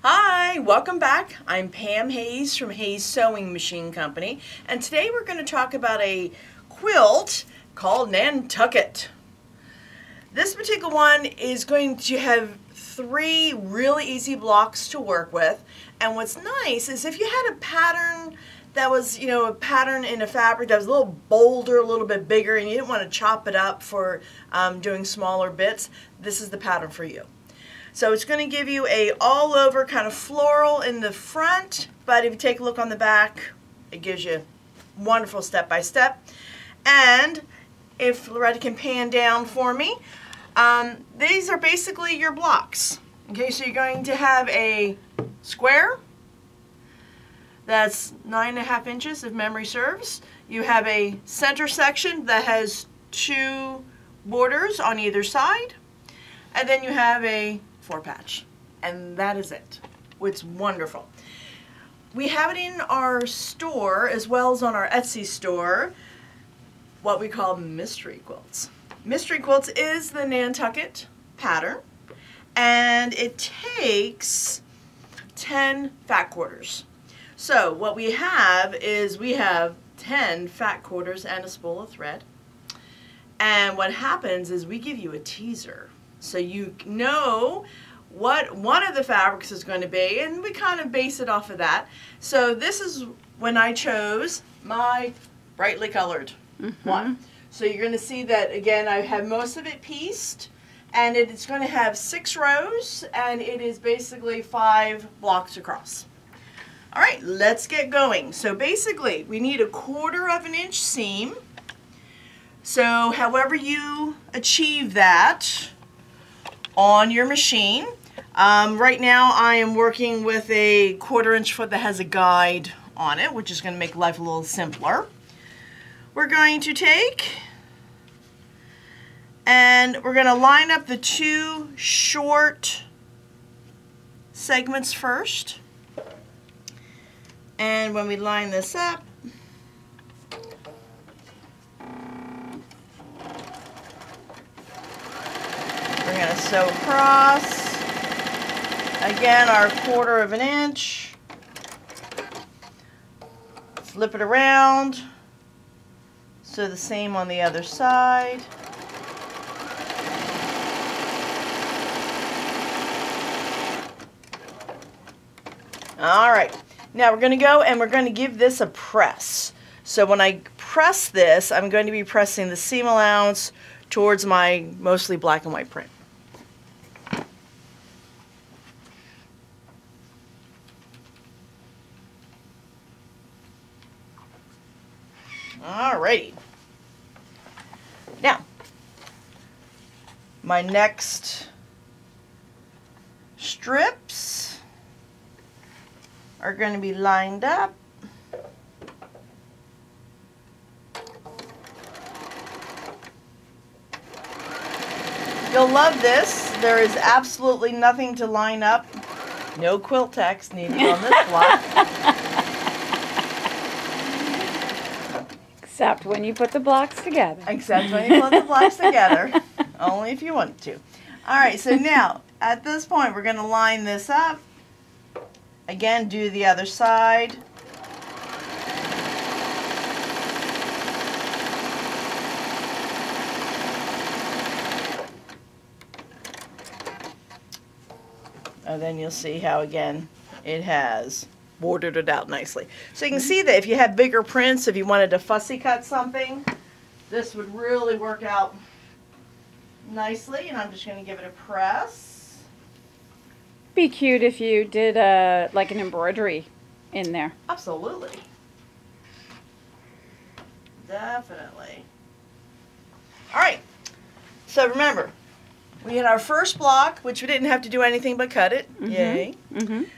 Hi, welcome back. I'm Pam Hayes from Hayes Sewing Machine Company, and today we're going to talk about a quilt called Nantucket. This particular one is going to have 3 really easy blocks to work with, and what's nice is if you had a pattern that was, a pattern in a fabric that was a little bolder, a little bit bigger, and you didn't want to chop it up for doing smaller bits, this is the pattern for you. So it's going to give you a all over kind of floral in the front, but if you take a look on the back, it gives you wonderful step by step. And if Loretta can pan down for me, these are basically your blocks. Okay, so you're going to have a square that's 9.5 inches if memory serves. You have a center section that has 2 borders on either side, and then you have a 4-patch, and that is it. It's wonderful. We have it in our store as well as on our Etsy store, what we call mystery quilts. Mystery quilts is the Nantucket pattern, and it takes 10 fat quarters. So what we have is we have 10 fat quarters and a spool of thread, and what happens is we give you a teaser. So you know what one of the fabrics is going to be, and we kind of base it off of that. So this is when I chose my brightly colored one. So you're going to see that, again, I have most of it pieced, and it's going to have 6 rows, and it is basically 5 blocks across. All right, let's get going. So basically, we need a 1/4 inch seam. So however you achieve that on your machine. Right now I am working with a 1/4 inch foot that has a guide on it, which is going to make life a little simpler. We're going to take and we're going to line up the 2 short segments first. And when we line this up, we're going to sew across, again, our 1/4 inch, flip it around, sew the same on the other side. Alright, now we're going to go and we're going to give this a press. So when I press this, I'm going to be pressing the seam allowance towards my mostly black and white print. Alrighty. Now, my next strips are going to be lined up. You'll love this. There is absolutely nothing to line up. No quilt text needed on this block. Except when you put the blocks together. Except when you put the blocks together. Only if you want to. Alright, so now, at this point, we're going to line this up. Again, do the other side. And then you'll see how, again, it has bordered it out nicely. So you can see that if you have bigger prints, if you wanted to fussy cut something, this would really work out nicely. And I'm just going to give it a press. Be cute if you did like an embroidery in there. Absolutely. Definitely. All right. So remember, we had our first block, which we didn't have to do anything but cut it. Yay.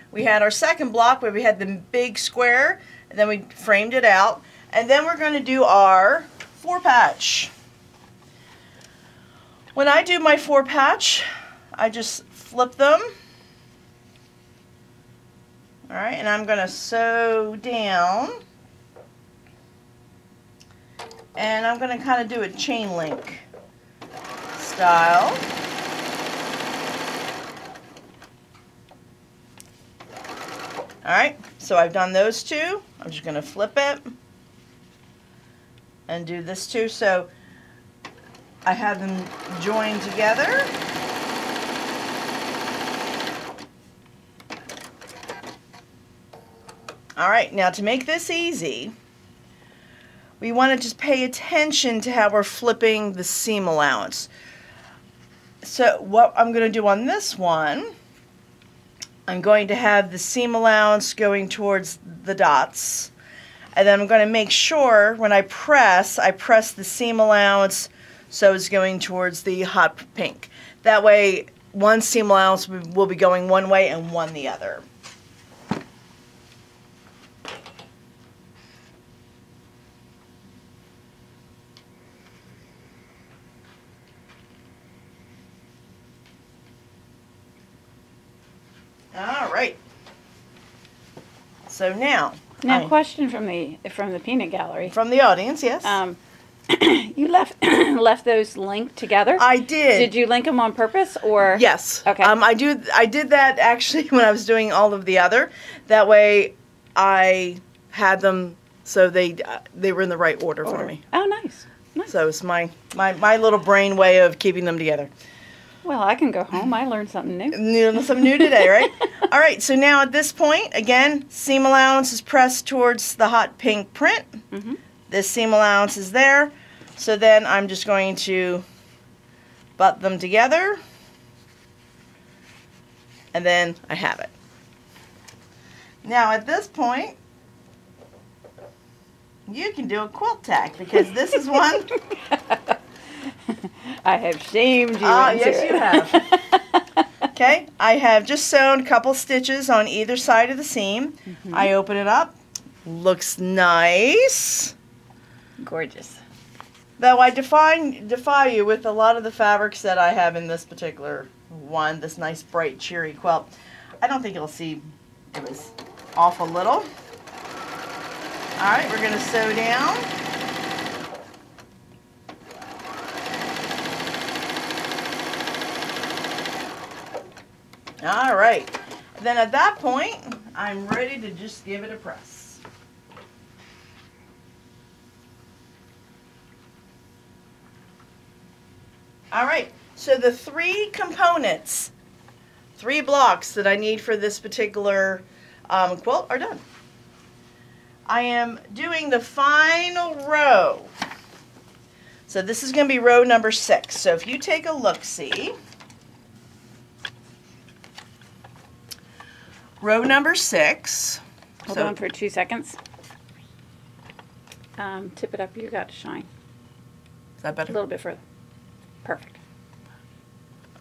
We had our second block where we had the big square, and then we framed it out. And then we're going to do our 4-patch. When I do my 4-patch, I just flip them. All right, and I'm going to sew down. And I'm going to kind of do a chain link style. Alright, so I've done those two. I'm just going to flip it and do this too. So I have them joined together. Alright, now to make this easy, we want to just pay attention to how we're flipping the seam allowance. So what I'm going to do on this one, I'm going to have the seam allowance going towards the dots, and then I'm going to make sure when I press the seam allowance so it's going towards the hot pink. That way one seam allowance will be going one way and one the other. All right. So now, question from the peanut gallery. From the audience, yes. You left those linked together. I did. Did you link them on purpose, or? Yes. Okay. I did that actually when I was doing all of the other. That way, I had them so they were in the right order for me. Oh, nice. Nice. So it's my little brain way of keeping them together. Well, I can go home. I learned something new. Something new today, right? All right, so now at this point, again, seam allowance is pressed towards the hot pink print. Mm-hmm. This seam allowance is there. So then I'm just going to butt them together. And then I have it. Now at this point, you can do a quilt tack because this is one... I have shamed you. Yes, you have. Okay, I have just sewn a couple stitches on either side of the seam. Mm-hmm. I open it up. Looks nice. Gorgeous. Though I defy you with a lot of the fabrics that I have in this particular one, this nice bright cheery quilt. I don't think you'll see it was off a little. All right, we're going to sew down. All right, then at that point, I'm ready to just give it a press. All right, so the three components, 3 blocks that I need for this particular quilt are done. I am doing the final row. So this is going to be row number 6. So if you take a look-see, row number 6. Hold on for 2 seconds. Tip it up. You got to shine. Is that better? A little bit further. Perfect.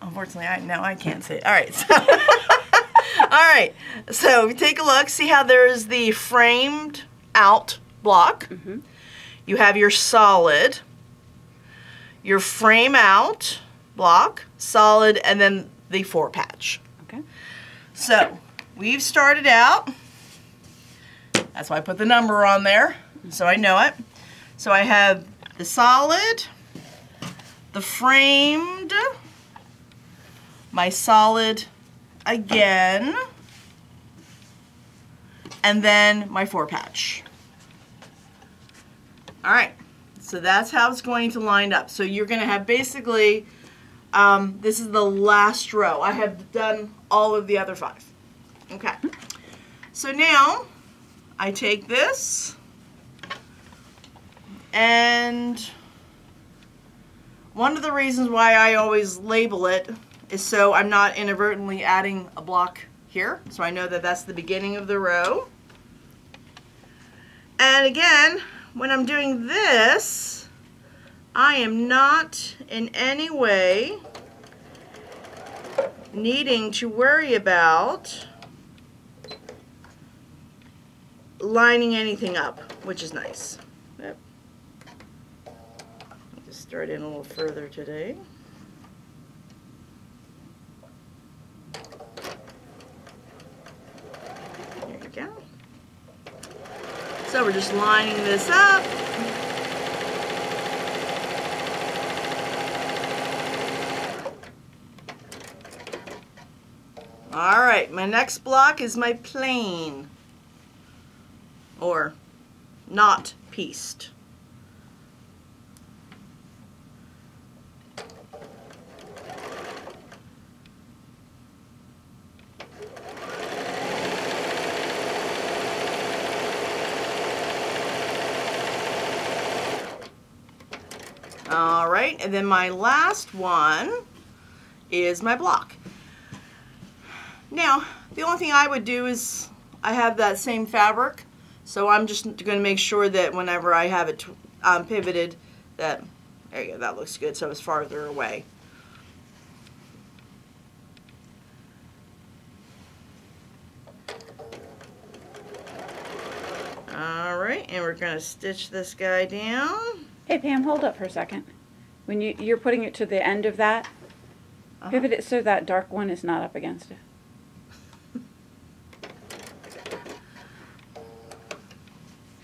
Unfortunately, now I can't see it. All right. So all right. So if you take a look, see how there's the framed out block. Mm-hmm. You have your solid, your frame out block, solid, and then the 4 patch. Okay. So we've started out. That's why I put the number on there, so I know it. So I have the solid, the framed, my solid again, and then my 4 patch. All right, so that's how it's going to line up. So you're going to have basically, this is the last row. I have done all of the other 5. Okay, so now I take this, and one of the reasons why I always label it is so I'm not inadvertently adding a block here, so I know that that's the beginning of the row. And again, when I'm doing this, I am not in any way needing to worry about lining anything up, which is nice. Yep. I'll just start in a little further today. There you go. So we're just lining this up. All right, my next block is my plain or not pieced. All right, and then my last one is my block. Now, the only thing I would do is I have that same fabric, so I'm just going to make sure that whenever I have it pivoted, that, there you go, that looks good, so it's farther away. All right, and we're going to stitch this guy down. Hey Pam, hold up for a second. When you're putting it to the end of that, pivot it so that dark one is not up against it.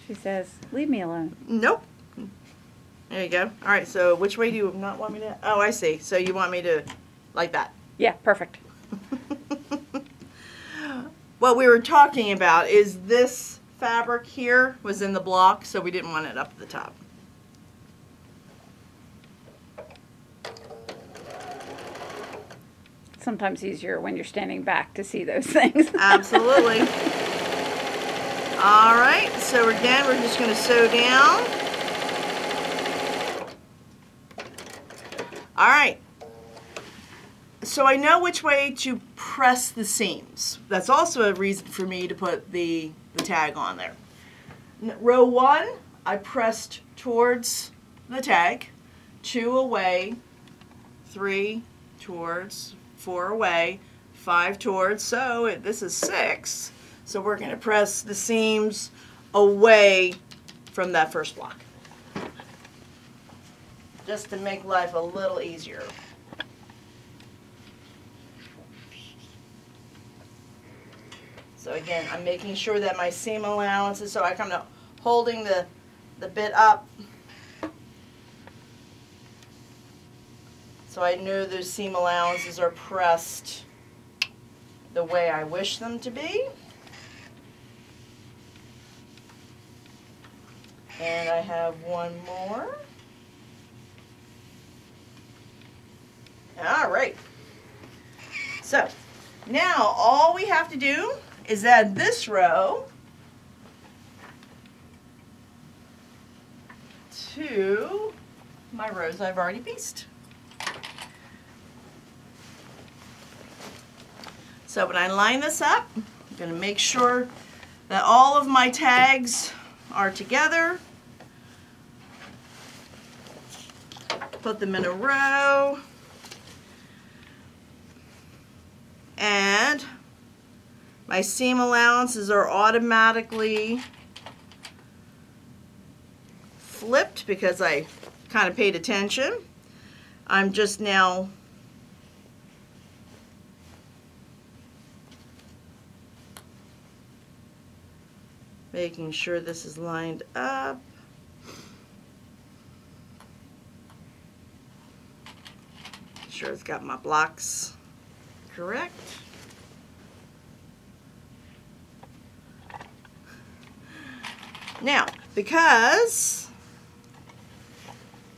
She says, leave me alone. Nope. There you go. All right, so which way do you not want me to? Oh, I see. So you want me to, like that. Yeah, perfect. What we were talking about is this fabric here was in the block, so we didn't want it up at the top. Sometimes easier when you're standing back to see those things. Absolutely. All right, so again, we're just going to sew down. All right. So I know which way to press the seams. That's also a reason for me to put the tag on there. Row 1, I pressed towards the tag, 2 away, 3 towards, 4 away, 5 towards, so this is 6. So we're going to press the seams away from that first block, just to make life a little easier. So again, I'm making sure that my seam allowances, so I come to holding the bit up, so I know those seam allowances are pressed the way I wish them to be. And I have one more. All right. So now all we have to do is add this row to my rows I've already pieced. So when I line this up, I'm going to make sure that all of my tags are together. Put them in a row. And my seam allowances are automatically flipped because I kind of paid attention. I'm just now making sure this is lined up. Sure it's got my blocks correct. Now, because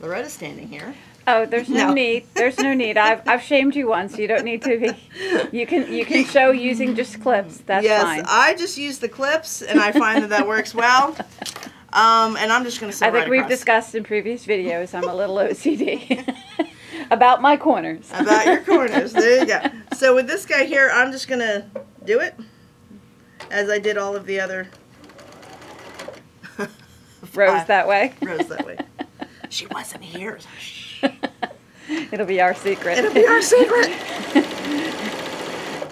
Loretta's standing here. Oh, there's no need. There's no need. I've shamed you once. You don't need to be. You can show using just clips. That's fine. Yes, I just use the clips, and I find that works well. And I'm just going to sew right I think we've across. discussed in previous videos. I'm a little OCD about my corners. About your corners. There you go. So with this guy here, I'm just going to do it as I did all of the other rows that way. Rows that way. She wasn't here. So shh. It'll be our secret. It'll be our secret.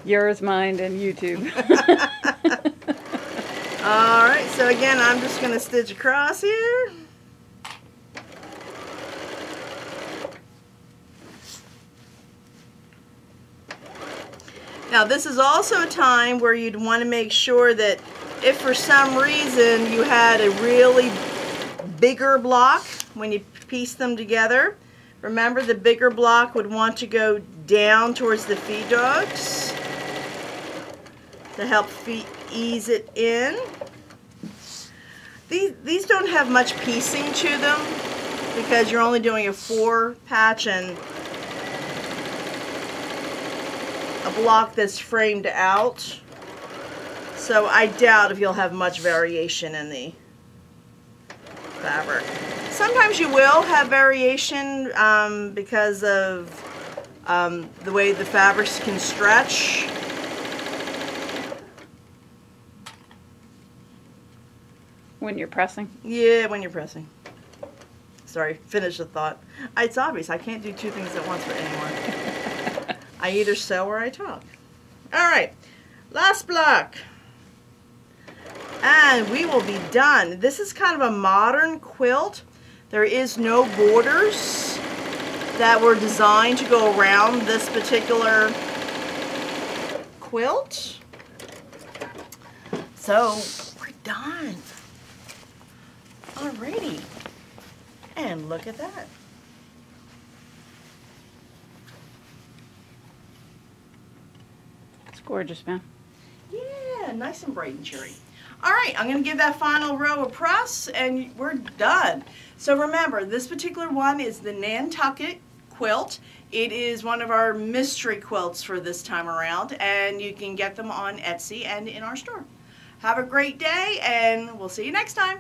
Yours, mine, and YouTube. All right, so again, I'm just going to stitch across here. Now, this is also a time where you'd want to make sure that if for some reason you had a really bigger block when you piece them together, remember the bigger block would want to go down towards the feed dogs to help ease it in. These don't have much piecing to them because you're only doing a 4 patch and a block that's framed out. So I doubt if you'll have much variation in the fabric. Sometimes you will have variation because of the way the fabrics can stretch. When you're pressing? Yeah, when you're pressing. Sorry, finish the thought. It's obvious, I can't do 2 things at once for anyone. I either sew or I talk. Alright, last block. And we will be done. This is kind of a modern quilt. There is no borders that were designed to go around this particular quilt. So, we're done. Alrighty. And look at that. It's gorgeous, man. Yeah, nice and bright and cheery. Alright, I'm going to give that final row a press and we're done. So remember, this particular one is the Nantucket quilt. It is one of our mystery quilts for this time around, and you can get them on Etsy and in our store. Have a great day, and we'll see you next time.